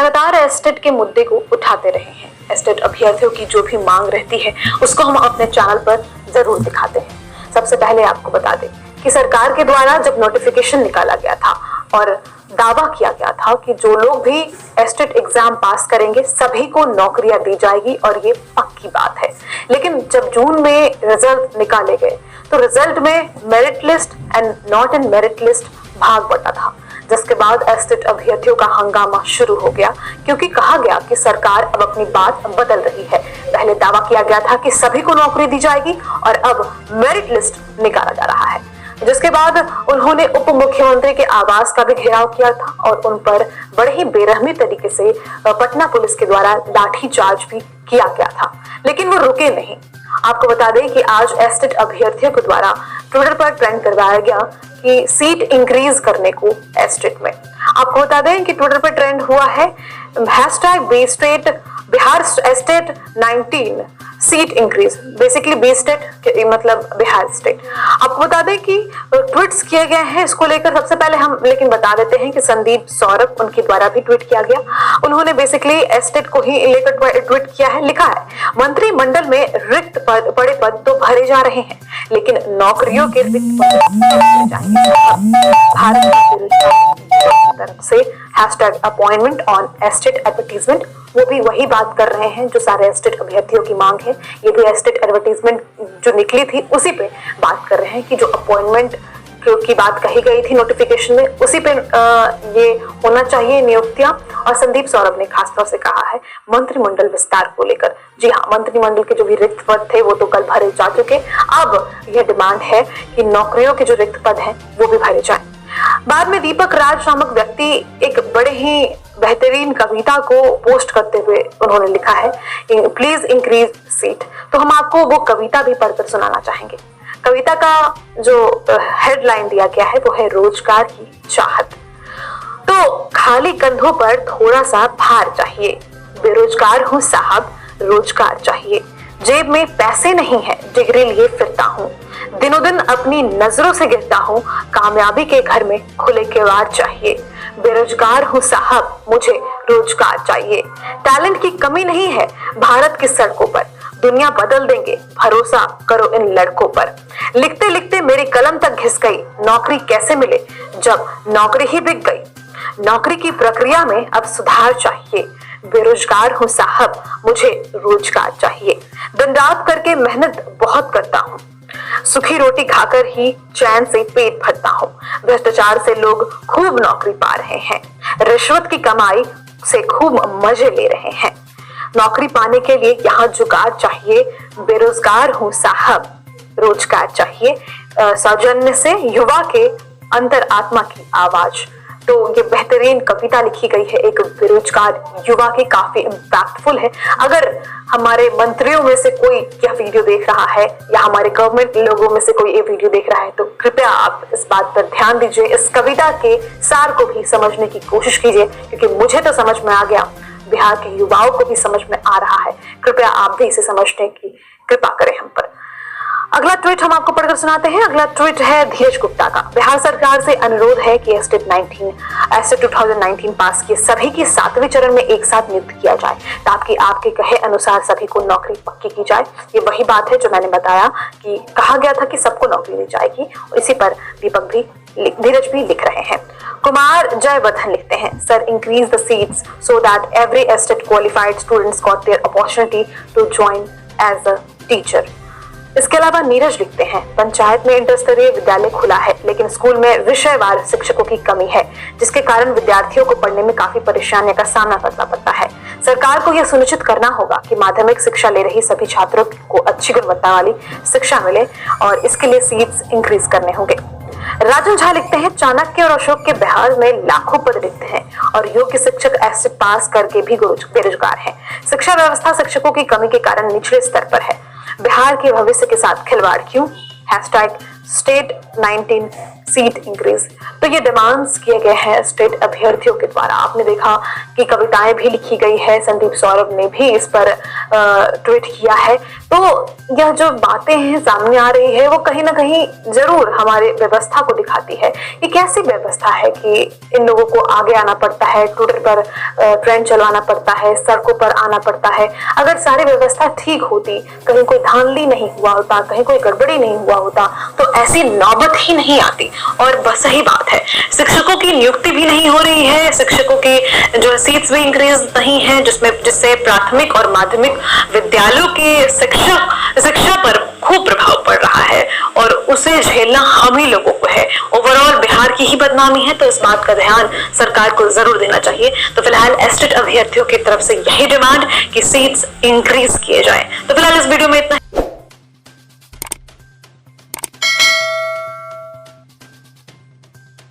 लगातार एस्टेट के मुद्दे को उठाते रहे हैं। एस्टेट अभ्यर्थियों की जो भी मांग रहती है उसको हम अपने चैनल पर जरूर दिखाते हैं। सबसे पहले आपको बता दें कि सरकार के द्वारा जब नोटिफिकेशन निकाला गया था और दावा किया गया था कि जो लोग भी एस्टेट एग्जाम पास करेंगे सभी को नौकरियां दी जाएगी और ये पक्की बात है। लेकिन जब जून में रिजल्ट निकाले गए तो रिजल्ट में merit list and not in merit list भाग बटा था, जिसके बाद एस्टेट अभ्यर्थियों का हंगामा शुरू हो गया क्योंकि कहा गया कि सरकार अब अपनी बात बदल रही है। पहले दावा किया गया था कि सभी को नौकरी दी जाएगी और अब मेरिट लिस्ट निकाला जा रहा है, जिसके बाद उन्होंने उप मुख्यमंत्री के आवास का भी घेराव किया था और उन पर बड़े ही बेरहमी तरीके से पटना पुलिस के द्वारा लाठीचार्ज भी किया गया था, लेकिन वो रुके नहीं। आपको बता दें कि आज एस्टेट अभ्यर्थियों के द्वारा ट्विटर पर ट्रेंड करवाया गया कि सीट इंक्रीज करने को एस्टेट में। आपको बता दें कि ट्विटर पर ट्रेंड हुआ है Bihar state 19 seat increase, basically B state मतलब बिहार स्टेट। आपको बता दें कि ट्वीट्स किए गए हैं इसको लेकर। सबसे पहले हम लेकिन बता देते हैं कि संदीप सौरभ उनके द्वारा भी ट्वीट किया गया। उन्होंने बेसिकली एस्टेट को ही लेकर ट्वीट किया है। लिखा है, मंत्रिमंडल में रिक्त पद बड़े पद तो भरे जा रहे हैं लेकिन नौकरियों के रिक्त पद भारत की तरफ से #अपॉइंटमेंट ऑन एस्टेट एडवर्टीजमेंट, वो भी वही बात कर रहे हैं जो सारे एस्टेट अभ्यर्थियों की मांग है। ये भी एस्टेट एडवर्टीजमेंट जो निकली थी उसी पे बात कर रहे हैं कि जो अपॉइंटमेंट की बात कही गई थी नोटिफिकेशन में उसी पे ये होना चाहिए नियुक्तियां। और संदीप सौरभ ने खासतौर से कहा है मंत्रिमंडल विस्तार को लेकर। जी हाँ, मंत्रिमंडल के जो भी रिक्त पद थे वो तो कल भरे जा चुके, अब यह डिमांड है कि नौकरियों के जो रिक्त पद हैं वो भी भरे जाएं। बाद में दीपक राज नामक व्यक्ति एक बड़े ही बेहतरीन कविता को पोस्ट करते हुए उन्होंने लिखा है प्लीज इंक्रीज सीट। तो हम आपको वो कविता भी पढ़कर सुनाना चाहेंगे। कविता का जो हेडलाइन दिया गया है वो है रोजगार की चाहत। तो खाली कंधों पर थोड़ा सा भार चाहिए, बेरोजगार हूँ साहब रोजगार चाहिए, जेब में पैसे नहीं है डिग्री लिए फिरता हूँ, दिनों दिन अपनी नजरों से गिरता हूँ, कामयाबी के घर में खुले किवाड़ चाहिए, बेरोजगार हूँ साहब मुझे रोजगार चाहिए, टैलेंट की कमी नहीं है भारत की सड़कों पर, दुनिया बदल देंगे भरोसा करो इन लड़कों पर, लिखते लिखते मेरी कलम तक घिस गई, नौकरी कैसे मिले जब नौकरी ही बिक गई, नौकरी की प्रक्रिया में अब सुधार चाहिए, बेरोजगार हूँ साहब मुझे रोजगार चाहिए, दिन रात करके मेहनत बहुत करता हूँ, सूखी रोटी खाकर ही चैन से पेट भरता हूँ, भ्रष्टाचार से लोग खूब नौकरी पा रहे हैं, रिश्वत की कमाई से खूब मजे ले रहे हैं, नौकरी पाने के लिए यहाँ जुगाड़ चाहिए, बेरोजगार हूँ साहब रोजगार चाहिए। सौजन्य से युवा के अंतर आत्मा की आवाज। तो ये बेहतरीन कविता लिखी गई है एक बेरोजगार युवा की, काफी इम्पैक्टफुल है। अगर हमारे मंत्रियों में से कोई यह वीडियो देख रहा है या हमारे गवर्नमेंट लोगों में से कोई ये वीडियो देख रहा है तो कृपया आप इस बात पर ध्यान दीजिए, इस कविता के सार को भी समझने की कोशिश कीजिए, क्योंकि मुझे तो समझ में आ गया, बिहार के युवाओं को भी समझ में आ रहा है। कृपया आप भी इसे समझने की कृपा करें हम पर। अगला ट्वीट हम आपको पढ़कर सुनाते हैं। अगला ट्वीट है धीरज गुप्ता का। बिहार सरकार से अनुरोध है कि एस्टेट 2019 पास किए सभी की 7वें चरण में एक साथ नियुक्त किया जाए ताकि आपके कहे अनुसार सभी को नौकरी पक्की की जाए। ये वही बात है जो मैंने बताया कि कहा गया था कि सबको नौकरी दी जाएगी। इसी पर धीरज भी लिख रहे हैं। कुमार जयवर्धन लिखते हैं, sir increase the seats so that every state qualified students got their opportunity to join as a teacher. इसके अलावा नीरज लिखते हैं, पंचायत में इंटर स्तरीय विद्यालय खुला है लेकिन स्कूल में विषयवार शिक्षकों की कमी है जिसके कारण विद्यार्थियों को पढ़ने में काफी परेशानियों का सामना करना पड़ता है। सरकार को यह सुनिश्चित करना होगा कि माध्यमिक शिक्षा ले रही सभी छात्रों को अच्छी गुणवत्ता वाली शिक्षा मिले और इसके लिए सीट्स इंक्रीज करने होंगे। राजन झा लिखते हैं, चाणक्य और अशोक के बिहार में लाखों पद रिक्त हैं और योग्य शिक्षक एस्टेट पास करके भी बेरोजगार हैं। शिक्षा व्यवस्था शिक्षकों की कमी के कारण निचले स्तर पर है। बिहार के भविष्य के साथ खिलवाड़ क्यों? #State 19 seat increase. तो ये डिमांड्स किए गए हैं स्टेट अभ्यर्थियों के द्वारा। आपने देखा कि कविताएं भी लिखी गई है, संदीप सौरभ ने भी इस पर ट्वीट किया है। तो यह जो बातें हैं सामने आ रही है वो कहीं ना कहीं जरूर हमारे व्यवस्था को दिखाती है कि कैसी व्यवस्था है कि इन लोगों को आगे आना पड़ता है, ट्विटर पर ट्रेंड चलवाना पड़ता है, सड़कों पर आना पड़ता है। अगर सारी व्यवस्था ठीक होती, कहीं कोई धांधली नहीं हुआ होता, कहीं कोई गड़बड़ी नहीं हुआ होता, तो ऐसी नौबत ही नहीं आती। और बस सही बात है, शिक्षकों की नियुक्ति भी नहीं हो रही है, शिक्षकों की जो सीट्स भी इंक्रीज नहीं है, जिससे प्राथमिक और माध्यमिक विद्यालयों की शिक्षा पर खूब प्रभाव पड़ रहा है और उसे झेलना हम ही लोगों को है। ओवरऑल बिहार की ही बदनामी है, तो इस बात का ध्यान सरकार को जरूर देना चाहिए। तो फिलहाल एस्टेट अभ्यर्थियों की तरफ से यही डिमांड कि सीट्स इंक्रीज किए जाए। तो फिलहाल इस वीडियो में इतना